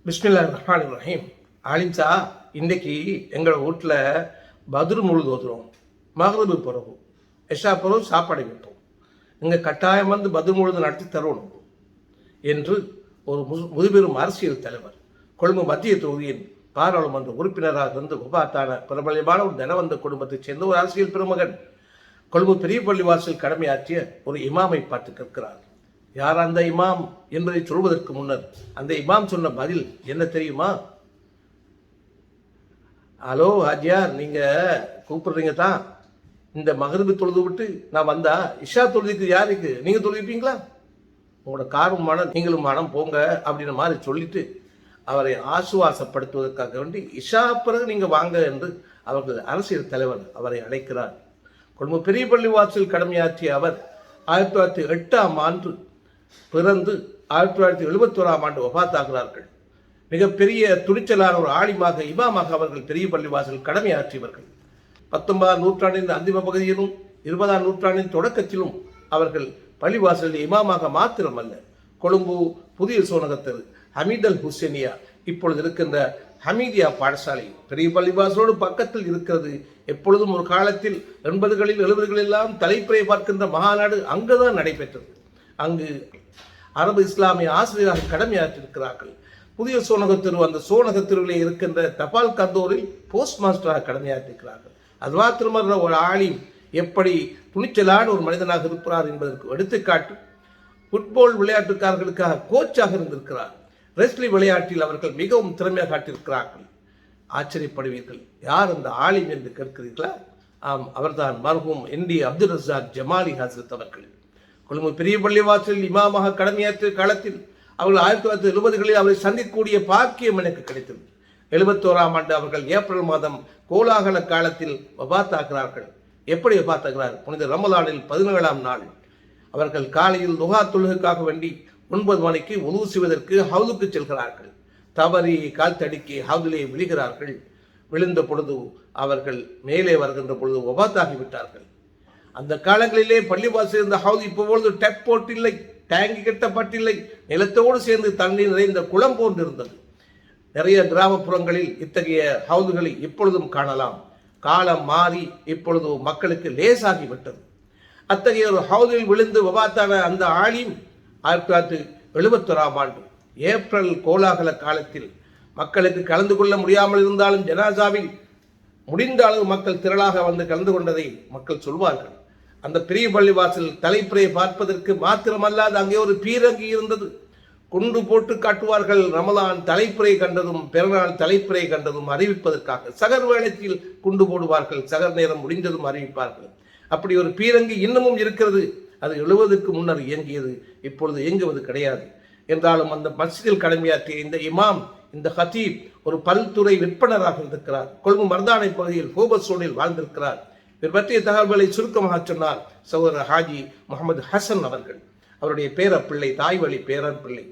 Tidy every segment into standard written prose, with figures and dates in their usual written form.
பிஸ்மில்லாஹிர்ரஹ்மானிர்ரஹீம். ஆலிம்சா, இன்றைக்கி எங்கள் வீட்டில் பத்ரு முழுது ஓதுறோம். மகரிபு பிறகு எஷா பிறகு சாப்பாடு வைப்போம். இங்கே கட்டாயம் வந்து பத்ரு முழுது நடத்தி தரணும் என்று ஒரு முதுபெரும் அரசியல் தலைவர், கொழும்பு மத்திய தொகுதியின் பாராளுமன்ற உறுப்பினராக இருந்து உபாத்தான பிரபலமான ஒரு தனவந்த குடும்பத்தைச் சேர்ந்த ஒரு அரசியல் பெருமகன் கொழும்பு பெரிய பள்ளிவாசல் கடமையாற்றிய ஒரு இமாமை பார்த்து கேட்கிறார். யார் அந்த இமாம் என்பதை சொல்வதற்கு முன்னர் அந்த இமாம் சொன்ன பதில் என்ன தெரியுமா? ஹலோ ஹாஜியார், நீங்கள் கூப்பிடுறீங்க தான், இந்த மகரிபு தொழுது விட்டு நான் வந்தா இஷா தொழுதுக்கு யாருக்கு நீங்கள் தொழுவிப்பீங்களா? உங்களோட காரும் மனம் நீங்களும் மனம் போங்க அப்படின்ற மாதிரி சொல்லிட்டு அவரை ஆசுவாசப்படுத்துவதற்காக வேண்டி இஷா பிறகு நீங்கள் வாங்க என்று அவர்கள் அரசியல் தலைவர் அவரை அழைக்கிறார். கொழும்பு பெரிய பள்ளிவாசல் கடமையாற்றிய அவர் 1908ஆம் ஆண்டு பிறந்து 1971ஆம் ஆண்டு வஃபாத்தாகிறார்கள். மிகப்பெரிய துணிச்சலான ஒரு ஆலிமாக இமாமாக அவர்கள் பெரிய பள்ளிவாசல் கடமையாற்றியவர்கள். 19ஆம் நூற்றாண்டின் அந்திம பகுதியிலும் 20ஆம் நூற்றாண்டின் தொடக்கத்திலும் அவர்கள் பள்ளிவாசலில் இமாமாக மாத்திரமல்ல, கொழும்பு புதிய சோனகத்தர் ஹமீத் அல் ஹுசேனியா இப்பொழுது இருக்கின்ற ஹமீதியா பாடசாலை பெரிய பள்ளிவாசலோடு பக்கத்தில் இருக்கிறது. எப்பொழுதும் ஒரு காலத்தில் 80களில் 70களெல்லாம் தலைப்புரை பார்க்கின்ற மகாநாடு அங்குதான் நடைபெற்றது. அங்கு அரபு இஸ்லாமிய ஆசிரியராக கடமையாற்றிருக்கிறார்கள். புதிய சோனகத்தெரு, அந்த சோனகத்தெருவிலே இருக்கின்ற தபால் கந்தோரில் போஸ்ட் மாஸ்டராக கடமையாற்றிருக்கிறார்கள். அது மாத்திரமல்ல, ஒரு ஆலிம் எப்படி துணிச்சலான ஒரு மனிதனாக இருப்பார் என்பதற்கு எடுத்துக்காட்டு ஃபுட்பால் விளையாட்டுக்காரர்களுக்காக கோச்சாக இருந்திருக்கிறார். ரெஸ்லி விளையாட்டில் அவர்கள் மிகவும் திறமையாக காட்டியிருக்கிறார்கள். ஆச்சரியப்படுவீர்கள், யார் அந்த ஆலிம் என்று கேட்கிறீர்களா? ஆம், அவர்தான் மர்ஹூம் என்டி அப்துல் ரஸாக் ஜமாலி ஹசரத் அவர்கள். கொழும்பு பெரிய பள்ளிவாசலில் இமாமாக கடமையாற்றிய காலத்தில் அவர்கள் 1970களில் அவரை சந்திக்கக்கூடிய பாக்கியம் எனக்கு கிடைத்தது. 71ஆம் ஆண்டு அவர்கள் ஏப்ரல் மாதம் கோலாகல காலத்தில் வபாத்தாகிறார்கள். எப்படி வபாத்தாகிறார்? புனித ரமலானில் 17ஆம் நாள் அவர்கள் காலையில் துஹா தொழுகைக்காக வேண்டி 9 மணிக்கு உது செய்வதற்கு ஹவுதுக்கு செல்கிறார்கள். தவறி கால் தடுக்கி ஹவுதிலே விழுகிறார்கள். விழுந்த பொழுது அவர்கள் மேலே வருகின்ற பொழுது வபாத்தாகிவிட்டார்கள். அந்த காலங்களிலே பள்ளிவாசல் இருந்த ஹவுது இப்பொழுது டெப் போட்டில்லை, டேங்கி கட்டப்பட்டில்லை, நிலத்தோடு சேர்ந்து தண்ணீர் நிறைந்த குளம் போன்றிருந்தது. நிறைய கிராமப்புறங்களில் இத்தகைய ஹவுதுகளை இப்பொழுதும் காணலாம். காலம் மாறி இப்பொழுது மக்களுக்கு லேசாகிவிட்டது. அத்தகைய ஒரு ஹவுதில் விழுந்து வபாத்தான அந்த ஆலிம் 1971ஆம் ஆண்டு ஏப்ரல் கோலாகல காலத்தில் மக்களுக்கு கலந்து கொள்ள முடியாமல் இருந்தாலும் ஜனாசாவில் முடிந்த அளவு மக்கள் திரளாக வந்து கலந்து கொண்டதை மக்கள் சொல்வார்கள். அந்த பெரிய பள்ளிவாசல் தலைப்புரையை பார்ப்பதற்கு மாத்திரமல்லாது அங்கே ஒரு பீரங்கி இருந்தது. குண்டு போட்டு காட்டுவார்கள். ரமலான் தலைப்புரை கண்டதும் பிறநாள் தலைப்புரை கண்டதும் அறிவிப்பதற்காக சகர் வேளத்தில் குண்டு போடுவார்கள். சகர் நேரம் முடிந்ததும் அறிவிப்பார்கள். அப்படி ஒரு பீரங்கி இன்னமும் இருக்கிறது. அது 70க்கு முன்னர் இயங்கியது, இப்பொழுது இயங்குவது கிடையாது. என்றாலும் அந்த மஸ்ஜிதில் கடமையாற்றிய இந்த இமாம், இந்த ஹத்தீப் ஒரு பல்துறை விற்பனராக இருக்கிறார். கொழும்பு மர்தானை பகுதியில் ஃபோபஸோனில் வாழ்ந்திருக்கிறார். இவர் பற்றிய தகவல்களை சுருக்கமாக சொன்னார் சகோதரர் ஹாஜி முகமது ஹசன் அவர்கள். அவருடைய பேரப்பிள்ளை, தாய்வழி பேரன் பிள்ளை.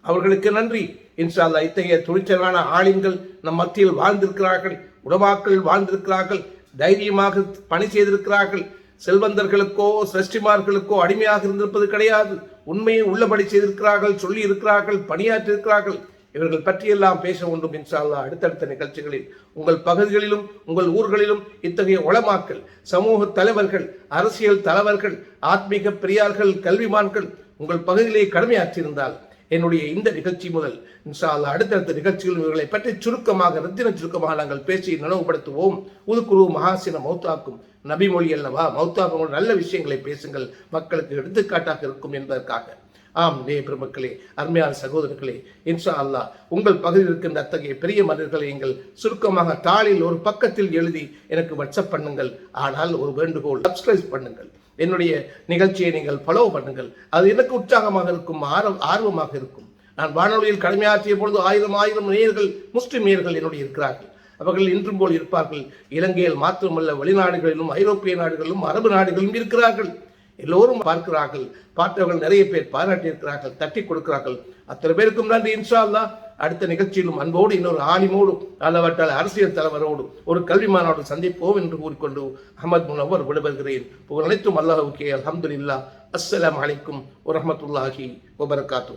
அவர்களுக்கு நன்றி. இன்ஷா அல்லாஹ் இத்தகைய துணிச்சலான ஆலிம்கள் நம் மத்தியில் வாழ்ந்திருக்கிறார்கள். உலமாக்கள் வாழ்ந்திருக்கிறார்கள். தைரியமாக பணி செய்திருக்கிறார்கள். செல்வந்தர்களுக்கோ சிரஷ்டிமார்களுக்கோ அடிமையாக இருந்திருப்பது கிடையாது. உண்மையை உள்ளபடி செய்திருக்கிறார்கள், சொல்லி இருக்கிறார்கள், பணியாற்றி இருக்கிறார்கள். இவர்கள் பற்றியெல்லாம் பேச வேண்டும் இன்ஷா அல்லாஹ் அடுத்தடுத்த நிகழ்ச்சிகளில். உங்கள் பகுதிகளிலும் உங்கள் ஊர்களிலும் இத்தகைய உலமாக்கள், சமூக தலைவர்கள், அரசியல் தலைவர்கள், ஆத்மீக பெரியார்கள், கல்விமான்கள் உங்கள் பகுதியிலே கடமையாற்றியிருந்தால் என்னுடைய இந்த நிகழ்ச்சி முதல் இன்ஷா அல்லாஹ் அடுத்தடுத்த நிகழ்ச்சிகள் இவர்களை பற்றி சுருக்கமாக ரத்தின சுருக்கமாக நாங்கள் பேசி நினைவுபடுத்துவோம். உதுக்குரு மகாசின மௌத்தாக்கும் நபி மொழி அல்லவா, மௌத்தாக்கும் நல்ல விஷயங்களை பேசுங்கள், மக்களுக்கு எடுத்துக்காட்டாக இருக்கும் என்பதற்காக. ஆம் பெருமக்களே, அருமையான சகோதரர்களே, இன்ஷா அல்லாஹ் உங்கள் பகுதியில் இருக்கின்ற அத்தகைய பெரிய மனிதர்களை நீங்கள் சுருக்கமாக தாளில் ஒரு பக்கத்தில் எழுதி எனக்கு வாட்ஸ்அப் பண்ணுங்கள். ஆனால் ஒரு வேண்டுகோள், சப்ஸ்கிரைப் பண்ணுங்கள். என்னுடைய நிகழ்ச்சியை நீங்கள் ஃபாலோ பண்ணுங்கள். அது எனக்கு உற்சாகமாக இருக்கும், ஆர்வமாக இருக்கும். நான் வானொலியில் கடமையாற்றிய பொழுது 1000 நேயர்கள், முஸ்லிம் நேயர்கள் என்னுடைய இருக்கிறார்கள். அவர்கள் இன்றும் போல் இருப்பார்கள். இலங்கையில் மாத்திரமல்ல, வெளிநாடுகளிலும் ஐரோப்பிய நாடுகளிலும் அரபு நாடுகளிலும் இருக்கிறார்கள். எல்லோரும் பார்க்கிறார்கள். பார்த்தவர்கள் நிறைய பேர் பாராட்டியிருக்கிறார்கள், தட்டி கொடுக்கிறார்கள். அத்தனை பேருக்கும் நன்றி. இன்ஷா அல்லாஹ் அடுத்த நிகழ்ச்சியிலும் அன்போடு இன்னொரு ஆலிமோடு அல்லவற்றால் அரசியல் தலைவரோடு ஒரு கல்விமானோடு சந்திப்போம் என்று கூறிக்கொண்டு அஹமத் முனவர் விடைபெறுகிறேன். புகழ் அனைத்தும் அல்லாஹ்வுக்கே. அல்ஹம்துலில்லாஹ். அஸ்ஸலாமு அலைக்கும் வரஹ்மத்துல்லாஹி வபரகாத்துஹு.